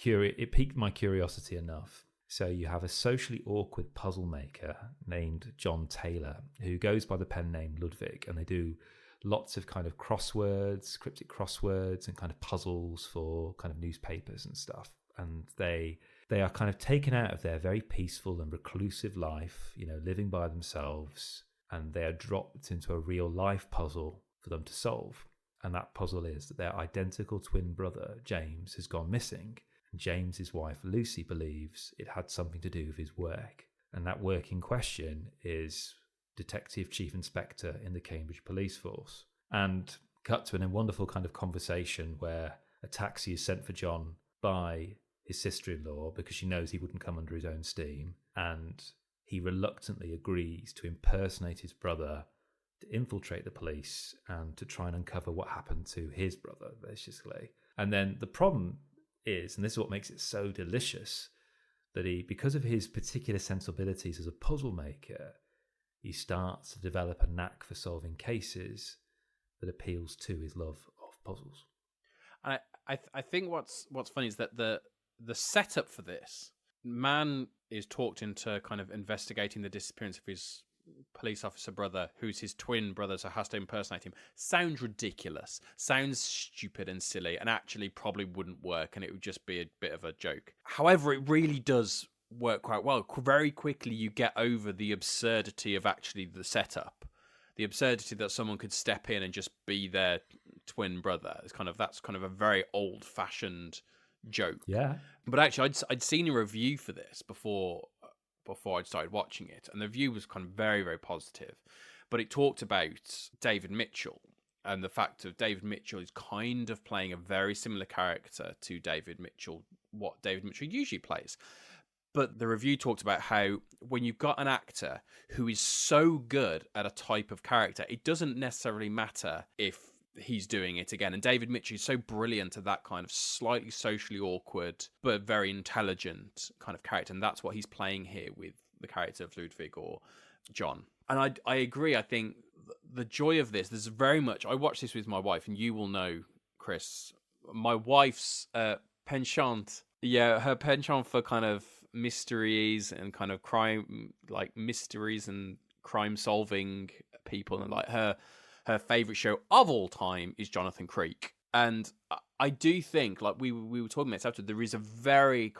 it piqued my curiosity enough. So you have a socially awkward puzzle maker named John Taylor who goes by the pen name Ludwig, and they do lots of kind of crosswords, cryptic crosswords, and kind of puzzles for kind of newspapers and stuff. And they are kind of taken out of their very peaceful and reclusive life, you know, living by themselves, and they are dropped into a real life puzzle for them to solve. And that puzzle is that their identical twin brother, James, has gone missing. And James's wife, Lucy, believes it had something to do with his work. And that work in question is Detective Chief Inspector in the Cambridge Police Force. And cut to a wonderful kind of conversation where a taxi is sent for John by his sister-in-law because she knows he wouldn't come under his own steam. And he reluctantly agrees to impersonate his brother, to infiltrate the police and to try and uncover what happened to his brother, basically. And then the problem is, and this is what makes it so delicious, that he, because of his particular sensibilities as a puzzle maker, he starts to develop a knack for solving cases that appeals to his love of puzzles. And I think what's funny is that the setup for this, man is talked into kind of investigating the disappearance of his police officer brother, who's his twin brother, so has to impersonate him. Sounds ridiculous, sounds stupid and silly, and actually probably wouldn't work, and it would just be a bit of a joke. However, it really does work quite well. Very quickly you get over the absurdity of actually the setup, the absurdity that someone could step in and just be their twin brother. That's kind of a very old-fashioned joke. Yeah. But actually, I'd seen a review for this before I'd started watching it, and the review was kind of very, very positive. But it talked about David Mitchell and the fact that David Mitchell is kind of playing a very similar character to what David Mitchell usually plays. But the review talked about how when you've got an actor who is so good at a type of character, it doesn't necessarily matter if he's doing it again. And David Mitchell is so brilliant at that kind of slightly socially awkward but very intelligent kind of character, and that's what he's playing here with the character of Ludwig or John. And I agree. I think the joy of this, there's very much, I watched this with my wife, and you will know, Kris, my wife's penchant, her penchant for kind of mysteries and kind of crime, like mysteries and crime solving people, and like her favorite show of all time is Jonathan Creek. And I do think, like we were talking about this after, there is a very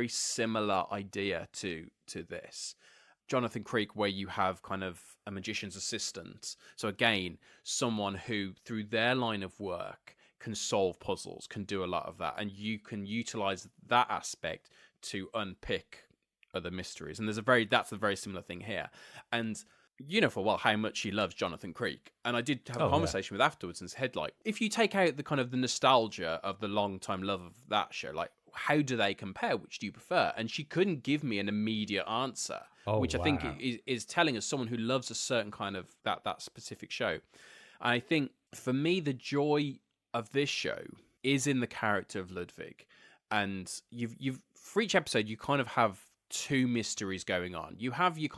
similar idea to this Jonathan Creek, where you have kind of a magician's assistant. So again, someone who through their line of work can solve puzzles, can do a lot of that, and you can utilize that aspect to unpick other mysteries. And that's a very similar thing here. And you know for a while how much she loves Jonathan Creek, and I did have a conversation with afterwards and said, like, if you take out the kind of the nostalgia of the long time love of that show, like, how do they compare? Which do you prefer? And she couldn't give me an immediate answer, which I think is telling us someone who loves a certain kind of that specific show. And I think for me, the joy of this show is in the character of Ludwig. And you've for each episode, you kind of have two mysteries going on. You have your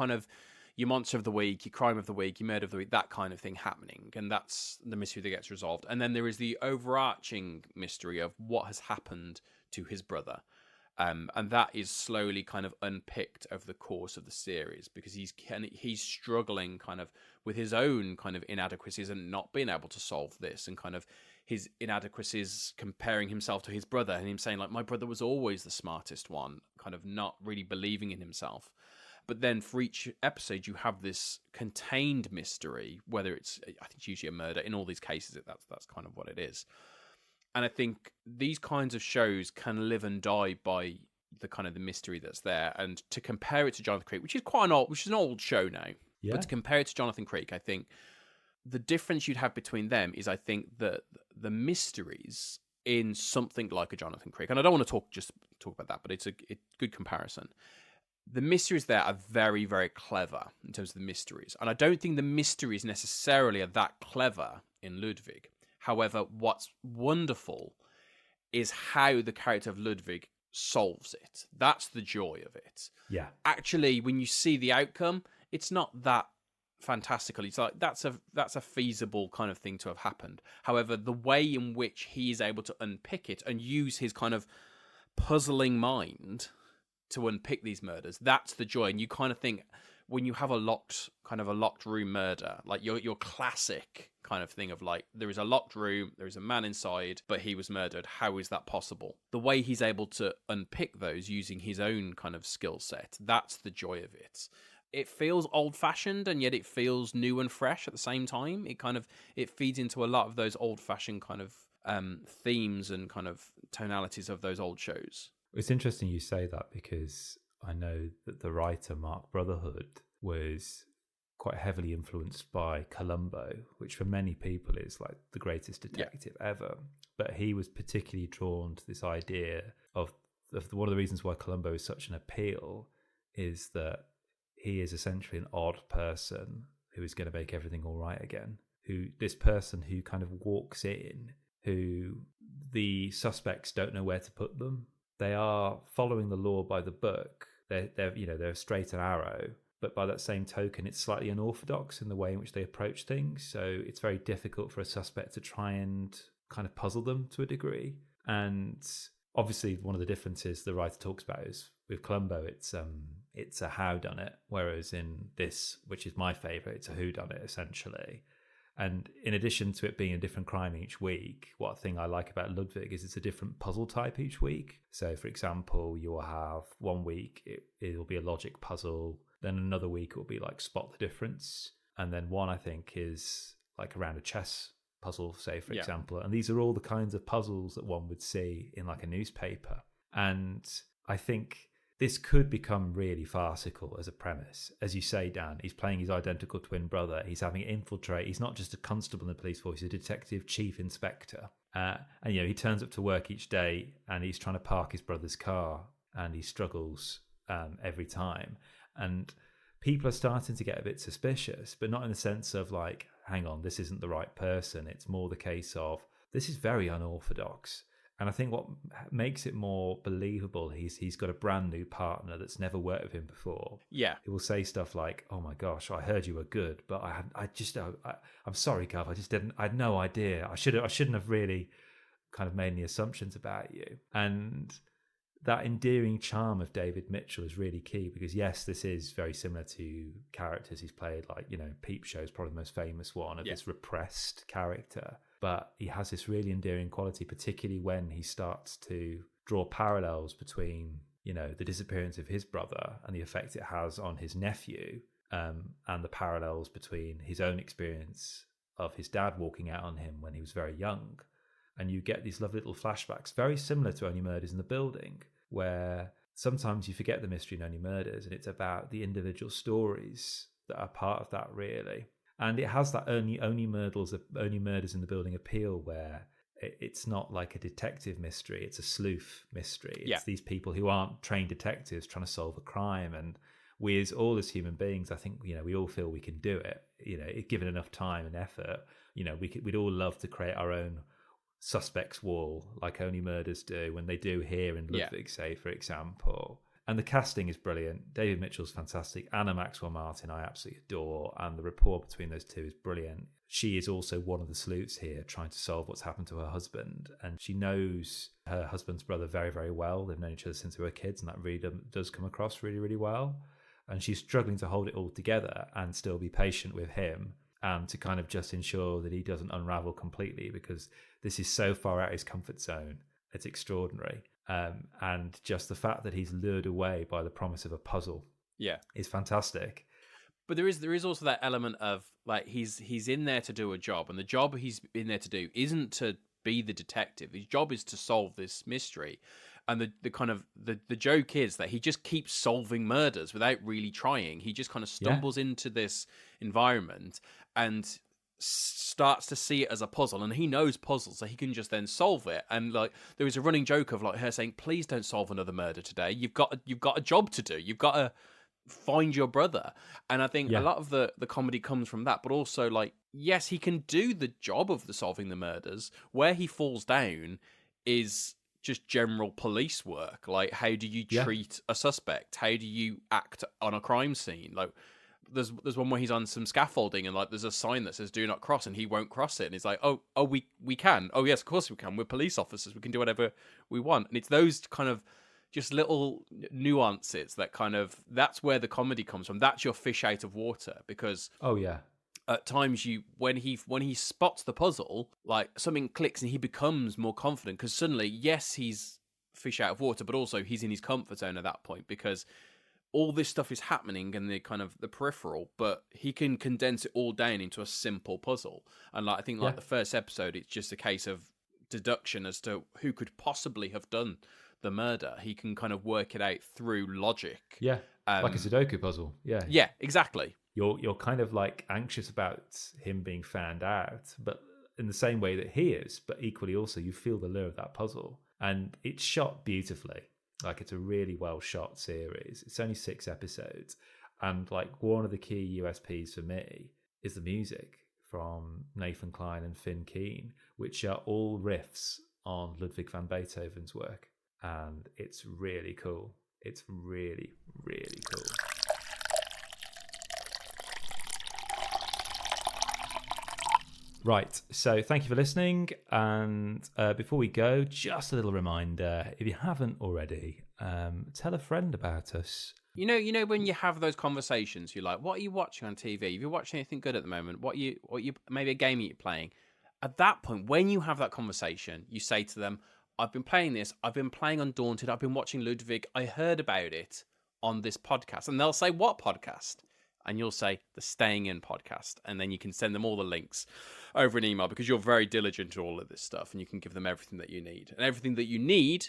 monster of the week, your crime of the week, your murder of the week, that kind of thing happening. And that's the mystery that gets resolved. And then there is the overarching mystery of what has happened to his brother. And that is slowly kind of unpicked over the course of the series, because he's struggling kind of with his own kind of inadequacies and not being able to solve this, and kind of his inadequacies comparing himself to his brother, and him saying, like, my brother was always the smartest one, kind of not really believing in himself. But then for each episode, you have this contained mystery, whether it's, I think it's usually a murder. In all these cases, that's kind of what it is. And I think these kinds of shows can live and die by the kind of the mystery that's there, and to compare it to Jonathan Creek, which is an old show now, but to compare it to Jonathan Creek, I think the difference you'd have between them is, I think that the mysteries in something like a Jonathan Creek, and I don't want to talk about that, but it's a good comparison. The mysteries there are very, very clever in terms of the mysteries, and I don't think the mysteries necessarily are that clever in Ludwig. However, what's wonderful is how the character of Ludwig solves it. That's the joy of it. Yeah. Actually, when you see the outcome, it's not that fantastical. It's like that's a feasible kind of thing to have happened. However, the way in which he is able to unpick it and use his kind of puzzling mind to unpick these murders, that's the joy. And you kind of think, when you have a locked room murder, like your classic kind of thing of like, there is a locked room, there is a man inside, but he was murdered. How is that possible? The way he's able to unpick those using his own kind of skill set, that's the joy of it. It feels old-fashioned, and yet it feels new and fresh at the same time. It feeds into a lot of those old-fashioned kind of themes and kind of tonalities of those old shows. It's interesting you say that, because I know that the writer Mark Brotherhood was quite heavily influenced by Columbo, which for many people is like the greatest detective ever. But he was particularly drawn to this idea of one of the reasons why Columbo is such an appeal is that he is essentially an odd person who is going to make everything all right again. This person who kind of walks in, who the suspects don't know where to put them. They are following the law by the book. They're straight and narrow, but by that same token, it's slightly unorthodox in the way in which they approach things. So it's very difficult for a suspect to try and kind of puzzle them to a degree. And obviously, one of the differences the writer talks about is with Columbo, it's a howdunit, whereas in this, which is my favourite, it's a whodunit essentially. And in addition to it being a different crime each week, what thing I like about Ludwig is it's a different puzzle type each week. So, for example, you will have one week it'll be a logic puzzle, then another week it will be like spot the difference, and then one I think is like around a chess puzzle, say for example. And these are all the kinds of puzzles that one would see in like a newspaper. And I think this could become really farcical as a premise. As you say, Dan, he's playing his identical twin brother. He's having to infiltrate. He's not just a constable in the police force. He's a detective chief inspector. And, he turns up to work each day and he's trying to park his brother's car and he struggles every time. And people are starting to get a bit suspicious, but not in the sense of like, hang on, this isn't the right person. It's more the case of, this is very unorthodox. And I think what makes it more believable, he's got a brand new partner that's never worked with him before. Yeah. He will say stuff like, "Oh my gosh, I heard you were good, but I'm sorry, Gov. I had no idea. I shouldn't have really kind of made any assumptions about you." And that endearing charm of David Mitchell is really key, because yes, this is very similar to characters he's played, like, Peep Show is probably the most famous one of this repressed character. But he has this really endearing quality, particularly when he starts to draw parallels between, the disappearance of his brother and the effect it has on his nephew, and the parallels between his own experience of his dad walking out on him when he was very young. And you get these lovely little flashbacks, very similar to Only Murders in the Building, where sometimes you forget the mystery in Only Murders and it's about the individual stories that are part of that, really. And it has that only Murders in the Building appeal, where it's not like a detective mystery, it's a sleuth mystery. It's these people who aren't trained detectives trying to solve a crime. And we, as human beings, I think, we all feel we can do it. Given enough time and effort, we'd all love to create our own suspects wall, like Only Murders do, when they do here in Ludwig, say, for example. And the casting is brilliant. David Mitchell's fantastic. Anna Maxwell Martin, I absolutely adore. And the rapport between those two is brilliant. She is also one of the sleuths here, trying to solve what's happened to her husband. And she knows her husband's brother very, very well. They've known each other since they were kids, and that really does come across really, really well. And she's struggling to hold it all together and still be patient with him, and to kind of just ensure that he doesn't unravel completely, because this is so far out of his comfort zone. It's extraordinary. And just the fact that he's lured away by the promise of a puzzle is fantastic. But there is also that element of, like, he's in there to do a job, and the job he's in there to do isn't to be the detective. His job is to solve this mystery. And the kind of the joke is that he just keeps solving murders without really trying. He just kind of stumbles into this environment and starts to see it as a puzzle, and he knows puzzles, so he can just then solve it. And like there was a running joke of like her saying, "Please don't solve another murder today. You've got a job to do. You've got to find your brother." And I think a lot of the comedy comes from that, but also like, yes, he can do the job of the solving the murders. Where he falls down is just general police work. Like, how do you treat a suspect? How do you act on a crime scene? Like, there's one where he's on some scaffolding and like there's a sign that says "Do not cross," and he won't cross it, and he's like, oh, we can. Oh yes, of course we can. We're police officers. We can do whatever we want. And it's those kind of just little nuances that kind of, that's where the comedy comes from. That's your fish out of water, because at times when he spots the puzzle, like something clicks and he becomes more confident, because suddenly, yes, he's fish out of water, but also he's in his comfort zone at that point, because all this stuff is happening in the kind of the peripheral, but he can condense it all down into a simple puzzle. And like I think like the first episode, it's just a case of deduction as to who could possibly have done the murder. He can kind of work it out through logic. Yeah, like a Sudoku puzzle. Yeah. Yeah, exactly. You're kind of like anxious about him being found out, but in the same way that he is, but equally also you feel the lure of that puzzle. And it's shot beautifully. Like, it's a really well shot series. It's only 6 episodes. And like one of the key USPs for me is the music from Nathan Klein and Finn Keen, which are all riffs on Ludwig van Beethoven's work. And it's really cool. It's really, really cool. Right, so thank you for listening. And before we go, just a little reminder, if you haven't already, tell a friend about us. You know when you have those conversations, you're like, what are you watching on TV? If you're watching anything good at the moment, what you maybe a game you're playing. At that point, when you have that conversation, you say to them, I've been playing this, I've been playing Undaunted, I've been watching Ludwig, I heard about it on this podcast. And they'll say, what podcast? And you'll say, the Staying In podcast. And then you can send them all the links over an email, because you're very diligent to all of this stuff, and you can give them everything that you need. And everything that you need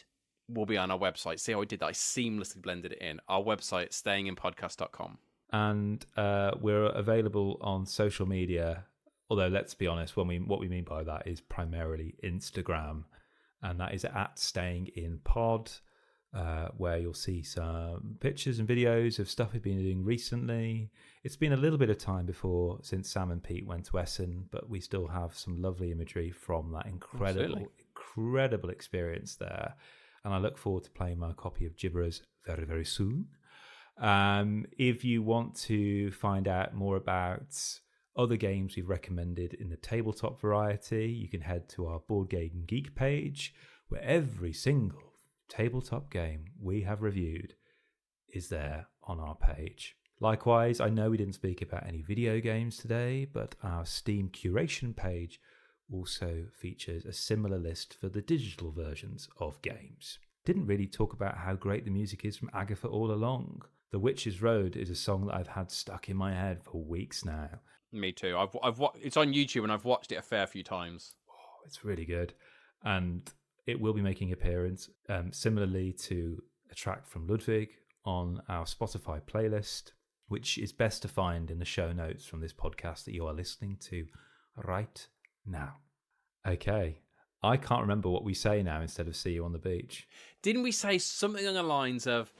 will be on our website. See how I did that? I seamlessly blended it in. Our website, stayinginpodcast.com. And we're available on social media, although let's be honest, what we mean by that is primarily Instagram. And that is at Staying In Pod, where you'll see some pictures and videos of stuff we've been doing recently. It's been a little bit of time since Sam and Pete went to Essen, but we still have some lovely imagery from that incredible experience there. And I look forward to playing my copy of Gibberers very, very soon. If you want to find out more about other games we've recommended in the tabletop variety, you can head to our Board Game Geek page, where every single tabletop game we have reviewed is there on our page. Likewise, I know we didn't speak about any video games today, but our Steam curation page also features a similar list for the digital versions of games. Didn't really talk about how great the music is from Agatha All Along. The Witch's Road is a song that I've had stuck in my head for weeks now. Me too. It's on YouTube and I've watched it a fair few times. Oh, it's really good. And it will be making an appearance, similarly to a track from Ludwig, on our Spotify playlist, which is best to find in the show notes from this podcast that you are listening to right now. Okay. I can't remember what we say now instead of see you on the beach. Didn't we say something along the lines of...